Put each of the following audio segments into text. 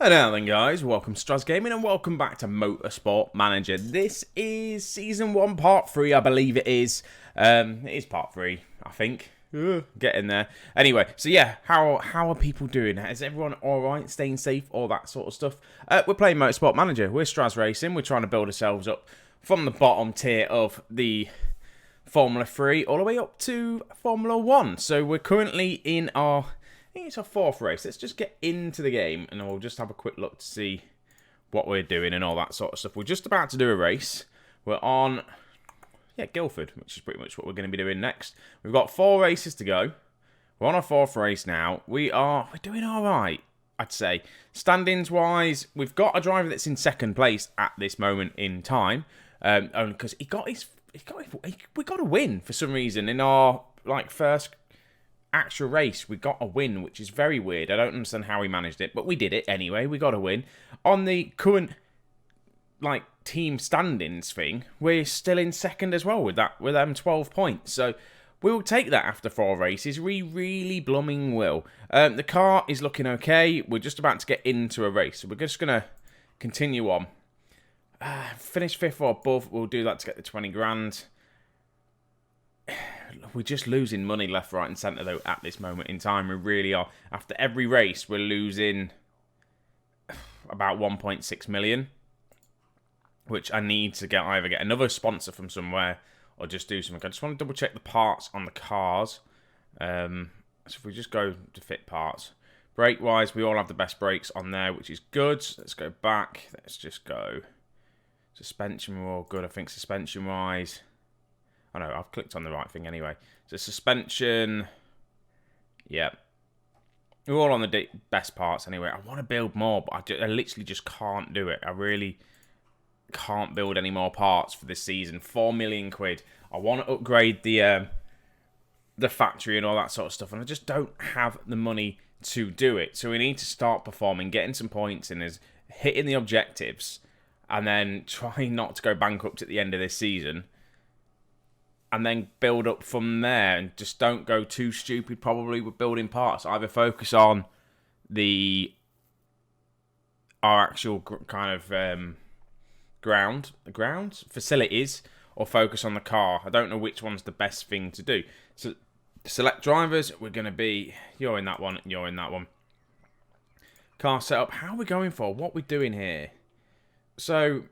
And now then guys, welcome to Strasz Gaming and welcome back to Motorsport Manager. This is Season 1 Part 3, I believe it is. It is Part 3, I think. Getting there. Anyway, so yeah, how are people doing? Is everyone alright, staying safe, all that sort of stuff? We're playing Motorsport Manager, we're Strasz Racing, we're trying to build ourselves up from the bottom tier of the Formula 3 all the way up to Formula 1. So we're currently in our... I think it's our fourth race. Let's just get into the game and we'll just have a quick look to see what we're doing and all that sort of stuff. We're just about to do a race. We're on, Guildford, which is pretty much what we're going to be doing next. We've got 4 races to go. We're on our 4th race now. We're doing all right, I'd say. Standings-wise, we've got a driver that's in 2nd place at this moment in time. Only because we got a win for some reason in our first actual race. We got a win, which is very weird. I don't understand how we managed it, but we did it anyway. We got a win. On the current team standings thing, we're still in 2nd as well with them 12 points. So we'll take that after 4 races. We really blooming will. The car is looking okay. We're just about to get into a race, so we're just gonna continue on. Finish 5th or above. We'll do that to get the 20 grand. We're just losing money left, right and centre, though, at this moment in time. We really are. After every race, we're losing about 1.6 million, which I need to either get another sponsor from somewhere or just do something. I just want to double check the parts on the cars. So if we just go to fit parts. Brake-wise, we all have the best brakes on there, which is good. So let's go back. Let's just go. Suspension, we're all good, I think, suspension-wise. Oh no, I've clicked on the right thing anyway. So suspension, yeah. We're all on the best parts anyway. I want to build more, but I literally just can't do it. I really can't build any more parts for this season. 4 million quid. I want to upgrade the factory and all that sort of stuff, and I just don't have the money to do it. So we need to start performing, getting some points in, hitting the objectives, and then trying not to go bankrupt at the end of this season. And then build up from there, and just don't go too stupid probably with building parts. Either focus on our actual kind of ground facilities, or focus on the car. I don't know which one's the best thing to do. So select drivers. We're going to be, you're in that one, you're in that one. Car setup. How are we going for? What are we doing here? So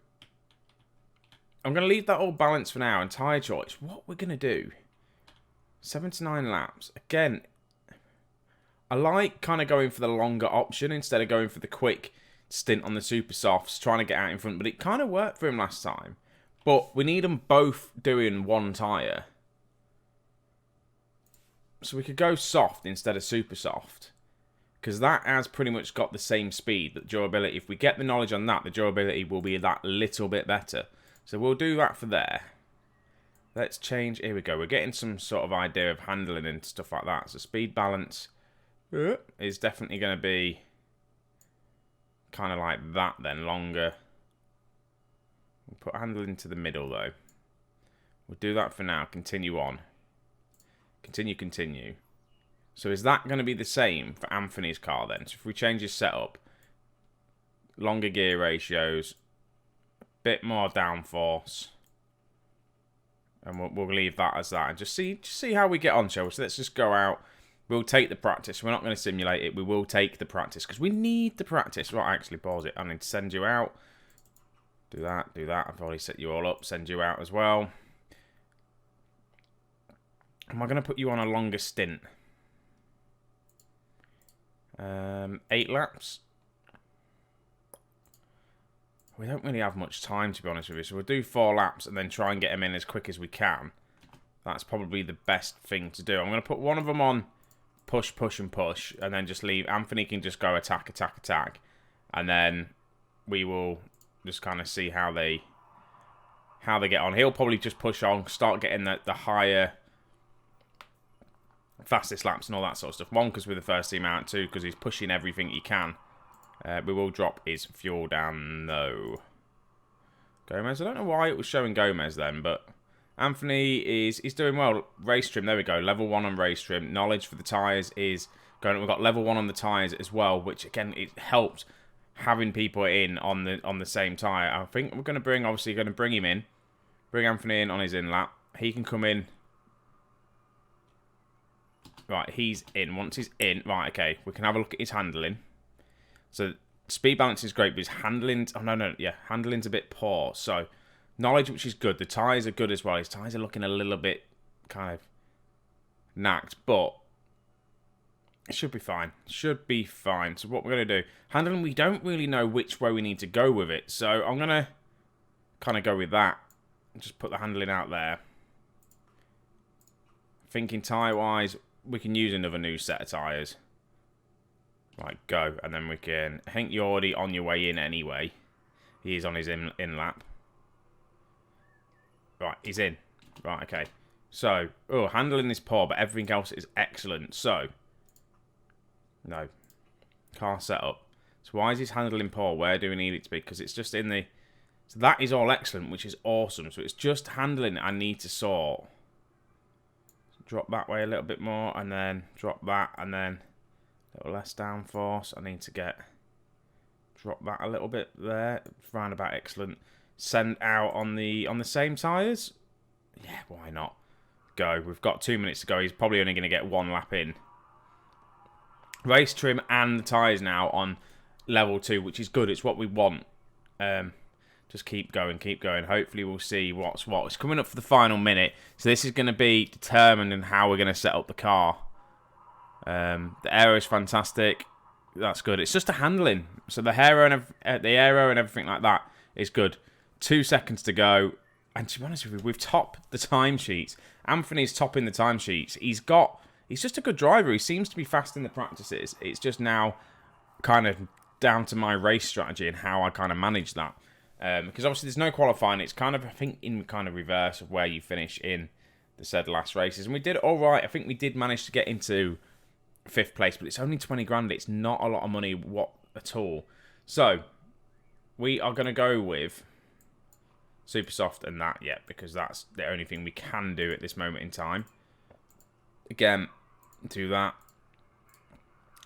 I'm going to leave that all balanced for now. And tyre choice, what we're going to do, 7 to 9 laps. Again, I like kind of going for the longer option instead of going for the quick stint on the super softs, trying to get out in front. But it kind of worked for him last time. But we need them both doing 1 tyre. So we could go soft instead of super soft, because that has pretty much got the same speed. The durability, if we get the knowledge on that, the durability will be that little bit better. So we'll do that for there. Let's change. Here we go. We're getting some sort of idea of handling and stuff like that. So speed balance is definitely going to be kind of like that then, longer. We'll put handling to the middle though. We'll do that for now. Continue on. Continue. So is that going to be the same for Anthony's car then? So if we change his setup, longer gear ratios, bit more downforce, and we'll leave that as that, and just see how we get on, shall we? So let's just go out. We'll take the practice. We're not going to simulate it. We will take the practice because we need the practice. Right, actually pause it. I need to send you out. Do that. I've already set you all up. Send you out as well. Am I going to put you on a longer stint? 8 laps. We don't really have much time, to be honest with you, so we'll do 4 laps and then try and get him in as quick as we can. That's probably the best thing to do. I'm going to put one of them on push, and then just leave. Anthony can just go attack, and then we will just kind of see how they get on. He'll probably just push on, start getting the higher, fastest laps and all that sort of stuff. 1, because we're the first team out. 2, because he's pushing everything he can. We will drop his fuel down, though. Gomez, I don't know why it was showing Gomez then, but Anthony he's doing well. Race trim, there we go. Level 1 on race trim. Knowledge for the tyres is going. We've got level 1 on the tyres as well, which, again, it helped having people in on the same tyre. I think we're going to bring, obviously, going to bring him in. Bring Anthony in on his in lap. He can come in. Right, he's in. Once he's in, right, okay, we can have a look at his handling. So, speed balance is great, but his handling... Oh, no, yeah, handling's a bit poor. So, knowledge, which is good. The tyres are good as well. His tyres are looking a little bit kind of knacked, but it should be fine. Should be fine. So, what we're going to do... Handling, we don't really know which way we need to go with it. So, I'm going to kind of go with that. Just put the handling out there. Thinking tyre-wise... We can use another new set of tyres. Right, go. And then we can... I think you're already on your way in anyway. He is on his in lap. Right, he's in. Right, okay. So, handling is poor, but everything else is excellent. So, no. Car setup. So why is his handling poor? Where do we need it to be? Because it's just in the... So that is all excellent, which is awesome. So it's just handling I need to sort. Drop that way a little bit more, and then drop that, and then a little less downforce. I need to drop that a little bit there. Round about excellent. Send out on the same tyres. Yeah, why not? Go. We've got 2 minutes to go. He's probably only going to get 1 lap in. Race trim and the tyres now on level 2, which is good. It's what we want. Just keep going, keep going. Hopefully we'll see what's what. It's coming up for the final minute. So this is going to be determined in how we're going to set up the car. The aero is fantastic. That's good. It's just the handling. So the aero and everything like that is good. 2 seconds to go. And to be honest with you, we've topped the timesheets. Anthony's topping the timesheets. He's just a good driver. He seems to be fast in the practices. It's just now kind of down to my race strategy and how I kind of manage that. Because obviously there's no qualifying. It's kind of, I think, in kind of reverse of where you finish in the said last races. And we did all right. I think we did manage to get into 5th place, but it's only 20 grand. It's not a lot of money at all. So, we are going to go with Super Soft and that, because that's the only thing we can do at this moment in time. Again, do that.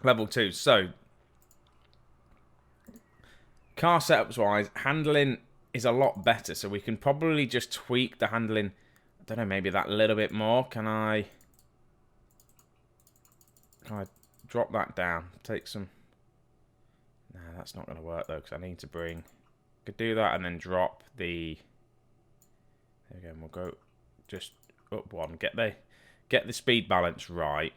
Level 2. So, car setups wise, handling is a lot better, so we can probably just tweak the handling. I don't know, maybe that little bit more. Can I drop that down? Take some. Nah, that's not going to work though, because I need to bring. Could do that and then drop the. There we go. We'll go just up 1. Get the speed balance right.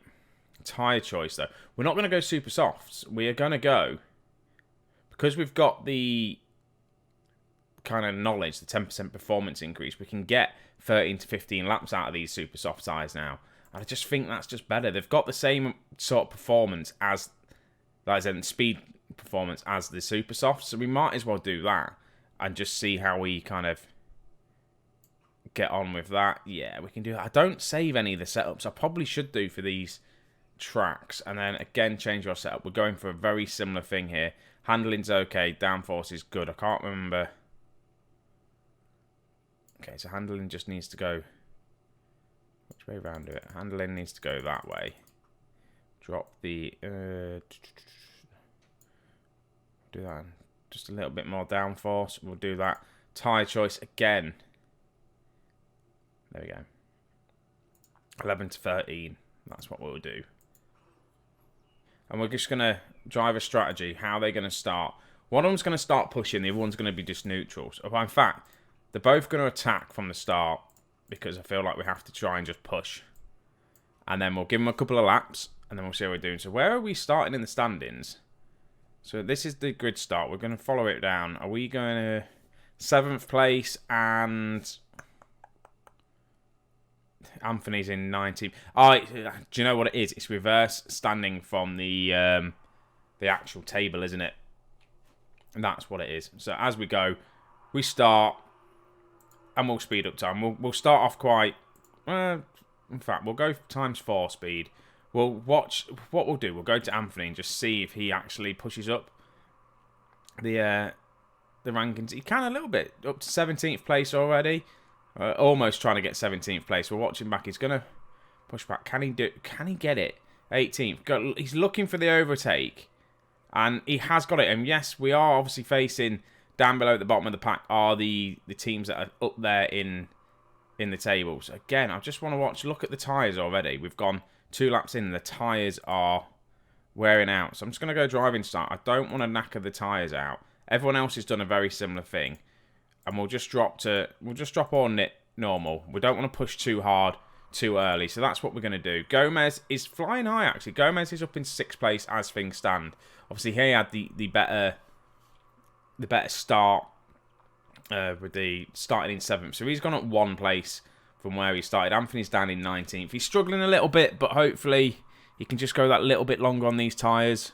Tyre choice though. We're not going to go super softs. We are going to go. Because we've got the kind of knowledge, the 10% performance increase, we can get 13 to 15 laps out of these super soft tyres now. And I just think that's just better. They've got the same sort of performance as, that is, in speed performance as the super soft, so we might as well do that and just see how we kind of get on with that. Yeah, we can do that. I don't save any of the setups. I probably should do for these tracks. And then, again, change your setup. We're going for a very similar thing here. Handling's okay. Downforce is good. I can't remember. Okay, so handling just needs to go... Which way around it? Handling needs to go that way. Drop the... do that. Just a little bit more downforce. We'll do that. Tyre choice again. There we go. 11 to 13. That's what we'll do. And we're just going to drive a strategy. How they're going to start. One of them's going to start pushing. The other one's going to be just neutral. So, in fact, they're both going to attack from the start. Because I feel like we have to try and just push. And then we'll give them a couple of laps. And then we'll see how we're doing. So where are we starting in the standings? So this is the grid start. We're going to follow it down. Are we going to 7th place and... Anthony's in 19th. Oh, do you know what it is? It's reverse standing from the actual table, isn't it? And that's what it is. So as we go, we start, and we'll speed up time. We'll start off quite. In fact, we'll go ×4 speed. We'll watch what we'll do. We'll go to Anthony and just see if he actually pushes up the rankings. He can a little bit, up to 17th place already. Almost trying to get 17th place. We're watching back. He's gonna push back. Can he get it? 18th. He's looking for the overtake, And he has got it. And yes, we are obviously facing down below at the bottom of the pack are the teams that are up there in the tables. Again, I just want to look at the tyres already. We've gone 2 laps in. The tyres are wearing out. So I'm just going to go driving start. I don't want to knacker the tyres out. Everyone else has done a very similar thing. And we'll just drop on it normal. We don't want to push too hard too early. So that's what we're going to do. Gomez is flying high, actually. Gomez is up in 6th place as things stand. Obviously, he had the better start with the starting in 7th. So he's gone up 1 place from where he started. Anthony's down in 19th. He's struggling a little bit, but hopefully he can just go that little bit longer on these tyres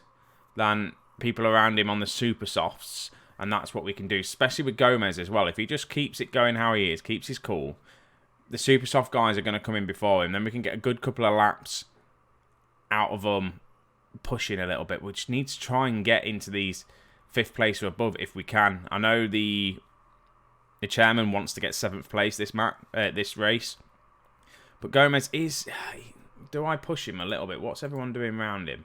than people around him on the super softs. And that's what we can do, especially with Gomez as well. If he just keeps it going how he is, keeps his cool, the super soft guys are going to come in before him. Then we can get a good couple of laps out of them pushing a little bit. We just need to try and get into these 5th place or above if we can. I know the chairman wants to get 7th place this race. But Gomez is... Do I push him a little bit? What's everyone doing around him?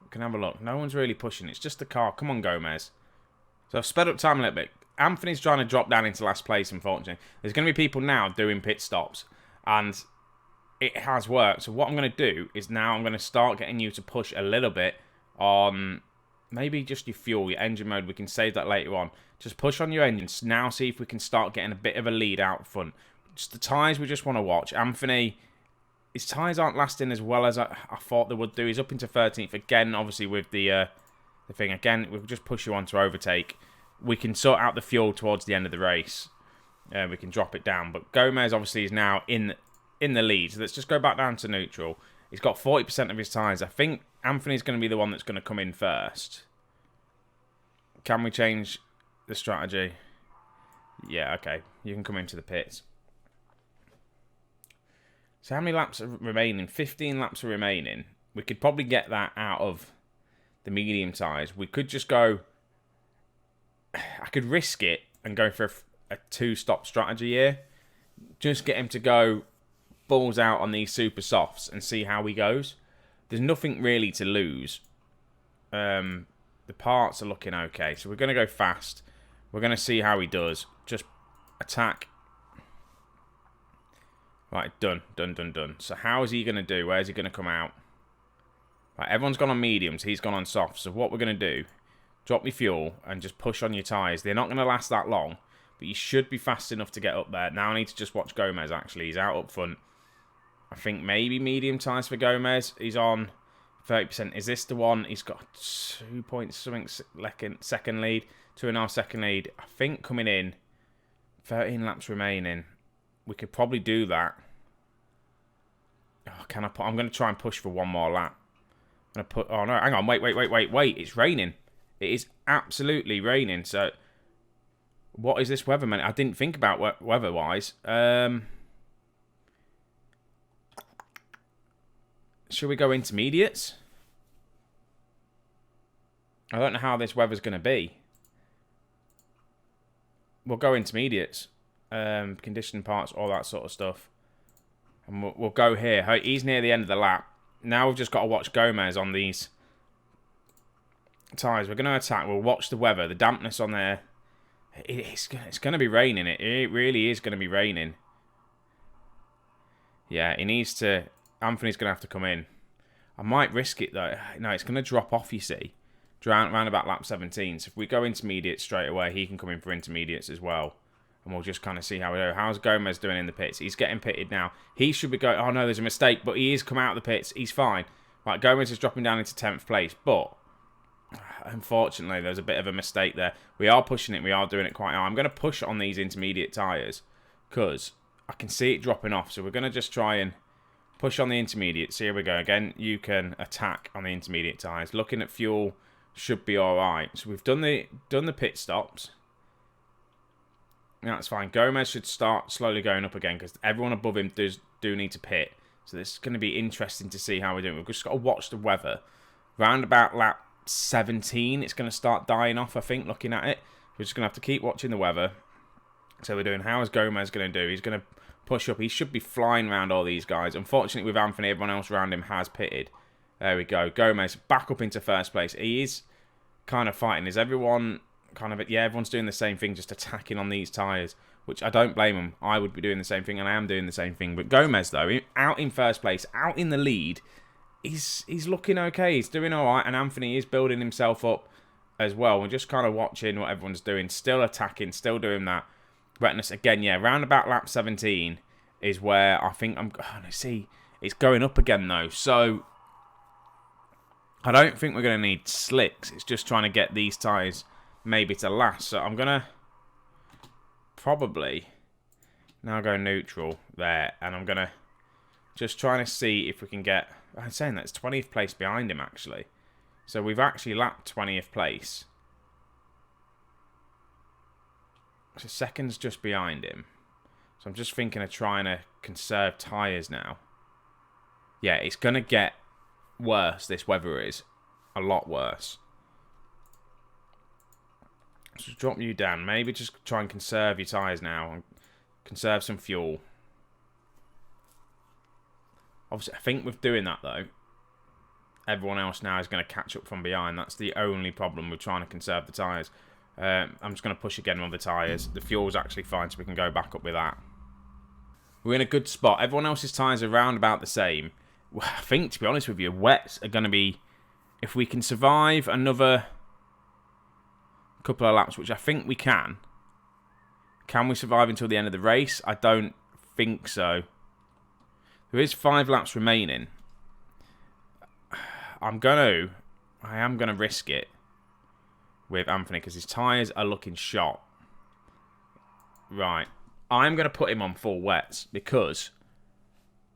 We can have a look. No one's really pushing. It's just the car. Come on, Gomez. So I've sped up time a little bit. Anthony's trying to drop down into last place, unfortunately. There's going to be people now doing pit stops. And it has worked. So what I'm going to do is now I'm going to start getting you to push a little bit on maybe just your fuel, your engine mode. We can save that later on. Just push on your engines. Now see if we can start getting a bit of a lead out front. Just the tyres we just want to watch. Anthony, his tyres aren't lasting as well as I thought they would do. He's up into 13th. Again, obviously, with the thing. Again, we'll just push you on to overtake. We can sort out the fuel towards the end of the race. We can drop it down. But Gomez, obviously, is now in the lead. So let's just go back down to neutral. He's got 40% of his tyres. I think Anthony's going to be the one that's going to come in first. Can we change the strategy? Yeah, okay. You can come into the pits. So how many laps are remaining? 15 laps are remaining. We could probably get that out of the medium tyres. We could just go... I could risk it and go for a 2-stop strategy here. Just get him to go balls out on these super softs and see how he goes. There's nothing really to lose. The parts are looking okay. So we're going to go fast. We're going to see how he does. Just attack. Right, done. So how is he going to do? Where's he going to come out? Right, everyone's gone on mediums. He's gone on soft. So what we're going to do, drop your fuel and just push on your tyres. They're not going to last that long, but you should be fast enough to get up there. Now I need to just watch Gomez, actually. He's out up front. I think maybe medium tyres for Gomez. He's on 30%. Is this the one? He's got 2 points something second lead. 2.5 second lead. I think coming in, 13 laps remaining. We could probably do that. Oh, can I put... I'm going to try and push for one more lap. I'm going to put... Oh, no. Hang on. Wait. It's raining. It is absolutely raining. So, what is this weather, man? I didn't think about weather-wise. Should we go intermediates? I don't know how this weather's going to be. We'll go intermediates. Conditioning parts, all that sort of stuff. And we'll go here. He's near the end of the lap. Now we've just got to watch Gomez on these tyres. We're going to attack. We'll watch the weather. The dampness on there. It's going to be raining. It really is going to be raining. Yeah, he needs to... Anthony's going to have to come in. I might risk it, though. No, it's going to drop off, you see. Round about lap 17. So if we go intermediate straight away, he can come in for intermediates as well. And we'll just kind of see how we do. How's Gomez doing in the pits? He's getting pitted now. He should be going... Oh, no, there's a mistake. But he is come out of the pits. He's fine. Right, Gomez is dropping down into 10th place. But, unfortunately, there's a bit of a mistake there. We are pushing it. We are doing it quite hard. I'm going to push on these intermediate tyres. Because I can see it dropping off. So we're going to just try and push on the intermediates. Here we go. Again, you can attack on the intermediate tyres. Looking at fuel should be all right. So we've done the pit stops. That's fine. Gomez should start slowly going up again because everyone above him do need to pit. So this is going to be interesting to see how we're doing. We've just got to watch the weather. Round about lap 17, it's going to start dying off, I think, looking at it. We're just going to have to keep watching the weather. So we're doing, how is Gomez going to do? He's going to push up. He should be flying around all these guys. Unfortunately, with Anthony, everyone else around him has pitted. There we go. Gomez back up into first place. He is kind of fighting? Is everyone kind of, yeah, everyone's doing the same thing, just attacking on these tyres, which I don't blame them. I would be doing the same thing, and I am doing the same thing. But Gomez, though, out in first place, out in the lead, he's looking okay. He's doing all right, and Anthony is building himself up as well. We're just kind of watching what everyone's doing, still attacking, still doing that. Wetness again, yeah, round about lap 17 is where I think I'm. Oh, see, it's going up again though, so I don't think we're going to need slicks. It's just trying to get these tyres maybe to last. So I'm going to probably now go neutral there, and I'm going to just trying to see if we can get. I'm saying that's 20th place behind him actually. So we've actually lapped 20th place. So seconds just behind him. So I'm just thinking of trying to conserve tyres now. Yeah, it's going to get worse, this weather is. A lot worse. So drop you down. Maybe just try and conserve your tyres now. And conserve some fuel. Obviously, I think with doing that, though, everyone else now is going to catch up from behind. That's the only problem with trying to conserve the tyres. I'm just going to push again on the tyres. The fuel's actually fine, so we can go back up with that. We're in a good spot. Everyone else's tyres are around about the same. I think, to be honest with you, wets are going to be... If we can survive another couple of laps, which I think we can we survive until the end of the race? I don't think so. There is 5 laps remaining. I am going to risk it with Anthony because his tyres are looking shot. Right. I'm going to put him on full wets because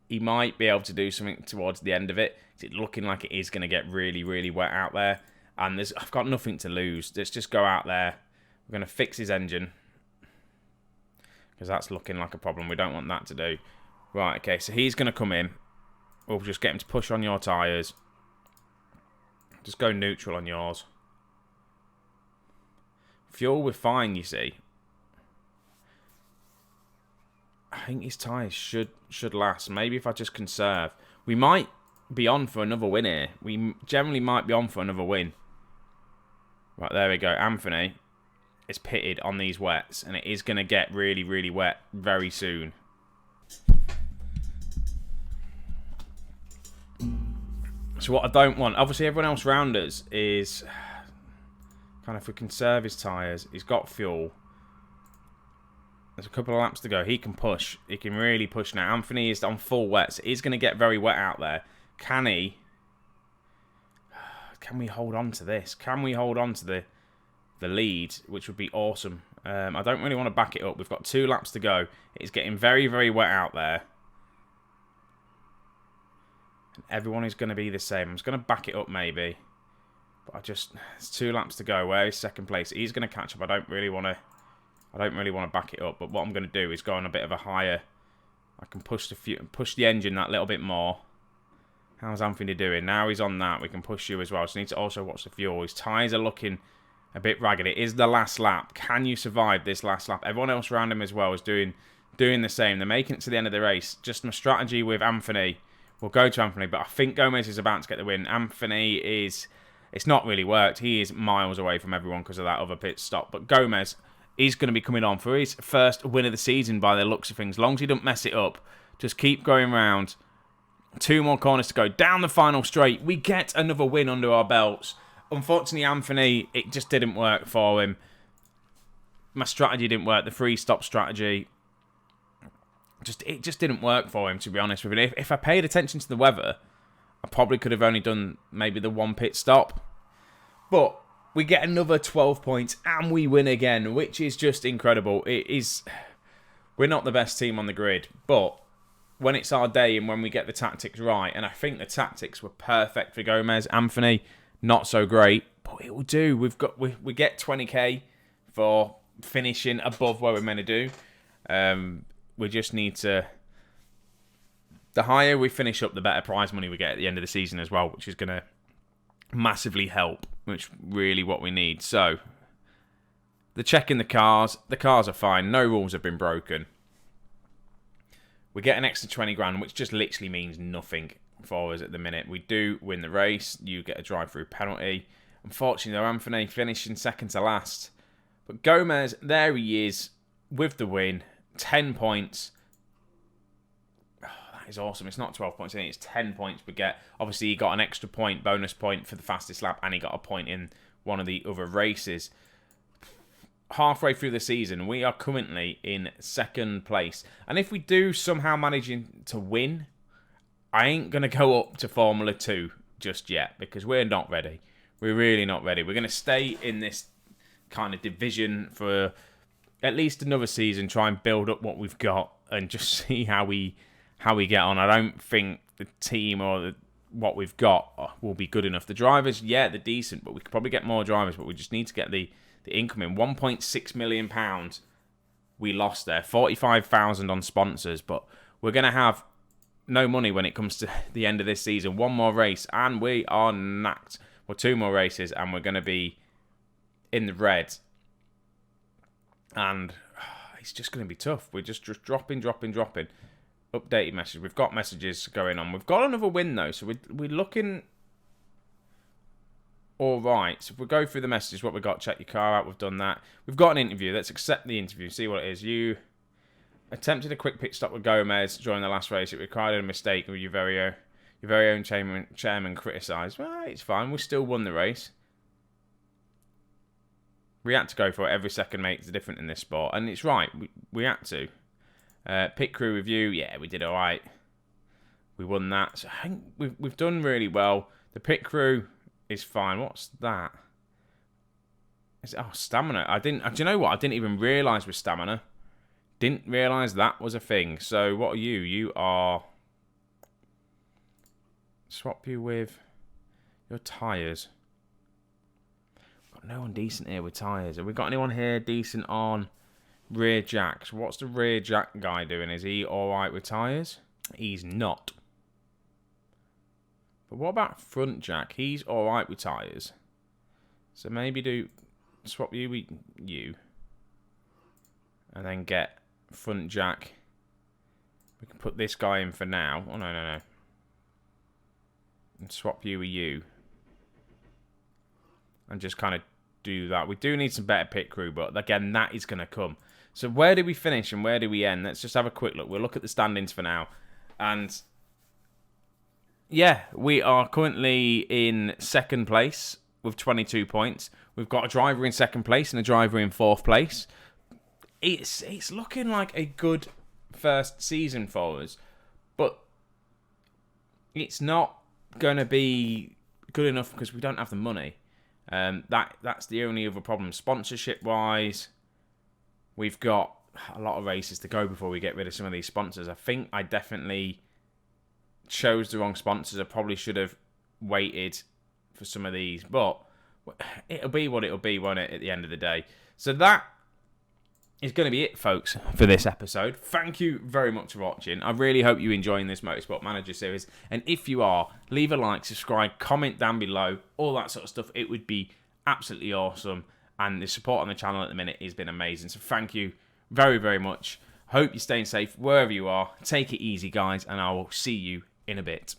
he might be able to do something towards the end of it. It's looking like it is going to get really, really wet out there. And I've got nothing to lose. Let's just go out there. We're going to fix his engine because that's looking like a problem. We don't want that to do. Right, okay, so he's going to come in. We'll just get him to push on your tyres. Just go neutral on yours. Fuel, we're fine, you see. I think his tyres should last. Maybe if I just conserve. We might be on for another win here. We generally might be on for another win. Right, there we go. Anthony is pitted on these wets, and it is going to get really, really wet very soon. So what I don't want, obviously everyone else around us is kind of, if we conserve his tyres, he's got fuel. There's a couple of laps to go. He can push. He can really push now. Anthony is on full wet, so he's going to get very wet out there. Can he? Can we hold on to this? Can we hold on to the lead, which would be awesome. I don't really want to back it up. We've got 2 laps to go. It's getting very, very wet out there. Everyone is going to be the same. I'm just going to back it up maybe. But there's 2 laps to go. Where is second place? He's going to catch up. I don't really want to back it up. But what I'm going to do is go on a bit of a higher. I can push the engine that little bit more. How's Anthony doing? Now he's on that. We can push you as well. So I need to also watch the fuel. His tyres are looking a bit ragged. It is the last lap. Can you survive this last lap? Everyone else around him as well is doing the same. They're making it to the end of the race. Just my strategy with Anthony. We'll go to Anthony, but I think Gomez is about to get the win. Anthony is... It's not really worked. He is miles away from everyone because of that other pit stop. But Gomez is going to be coming on for his first win of the season by the looks of things. As long as he doesn't mess it up. Just keep going round. 2 more corners to go. Down the final straight. We get another win under our belts. Unfortunately, Anthony, it just didn't work for him. My strategy didn't work. The free stop strategy... It just didn't work for him, to be honest with you. If I paid attention to the weather, I probably could have only done maybe the 1 pit stop. But we get another 12 points and we win again, which is just incredible. We're not the best team on the grid, but when it's our day and when we get the tactics right, and I think the tactics were perfect for Gomez. Anthony, not so great, but it will do. We get 20k for finishing above where we're meant to do. We just need to... The higher we finish up, the better prize money we get at the end of the season as well, which is going to massively help, which is really what we need. So, the check in the cars are fine. No rules have been broken. We get an extra 20 grand, which just literally means nothing for us at the minute. We do win the race. You get a drive-through penalty. Unfortunately, though, Anthony finishing second to last. But Gomez, there he is with the win. 10 points. Oh, that is awesome. It's not 12 points, I think it's 10 points we get. Obviously, he got an extra point, bonus point for the fastest lap, and he got a point in one of the other races. Halfway through the season, we are currently in second place. And if we do somehow manage to win, I ain't going to go up to Formula 2 just yet, because we're not ready. We're really not ready. We're going to stay in this kind of division for at least another season, try and build up what we've got, and just see how we get on. I don't think the team or what we've got will be good enough. The drivers, yeah, they're decent, but we could probably get more drivers, but we just need to get the income in. £1.6 million we lost there. 45,000 on sponsors, but we're going to have no money when it comes to the end of this season. One more race, and we are knacked. Well, 2 more races, and we're going to be in the red. And it's just going to be tough. We're just dropping. Updated message. We've got messages going on. We've got another win, though, so we're looking all right. So if we go through the messages, what we've got, check your car out, we've done that. We've got an interview. Let's accept the interview, see what it is. You attempted a quick pit stop with Gomez during the last race. It required a mistake with your very own chairman criticised. Well, it's fine. We still won the race. We had to go for it. Every second makes a difference in this sport. And it's right. We had to. Pit crew review. Yeah, we did all right. We won that. So I think we've done really well. The pit crew is fine. What's that? Stamina. Do you know what? I didn't even realise with stamina. Didn't realise that was a thing. So what are you? You are... Swap you with your tyres. Got no one decent here with tyres. Have we got anyone here decent on rear jacks? What's the rear jack guy doing? Is he alright with tyres? He's not. But what about front jack? He's alright with tyres. So maybe swap you with you. And then get front jack. We can put this guy in for now. Oh, no. And swap you with you. And just kind of do that. We do need some better pit crew, but again, that is going to come. So where do we finish and where do we end? Let's just have a quick look. We'll look at the standings for now. And yeah, we are currently in second place with 22 points. We've got a driver in second place and a driver in fourth place. It's looking like a good first season for us, but it's not going to be good enough because we don't have the money. That's the only other problem. Sponsorship wise, we've got a lot of races to go before we get rid of some of these sponsors. I think I definitely chose the wrong sponsors. I probably should have waited for some of these, but it'll be what it'll be, won't it, at the end of the day? So that is going to be it, folks, for this episode. Thank you very much for watching. I really hope you're enjoying this Motorsport Manager series. And if you are, leave a like, subscribe, comment down below, all that sort of stuff. It would be absolutely awesome. And the support on the channel at the minute has been amazing. So thank you very, very much. Hope you're staying safe wherever you are. Take it easy, guys, and I will see you in a bit.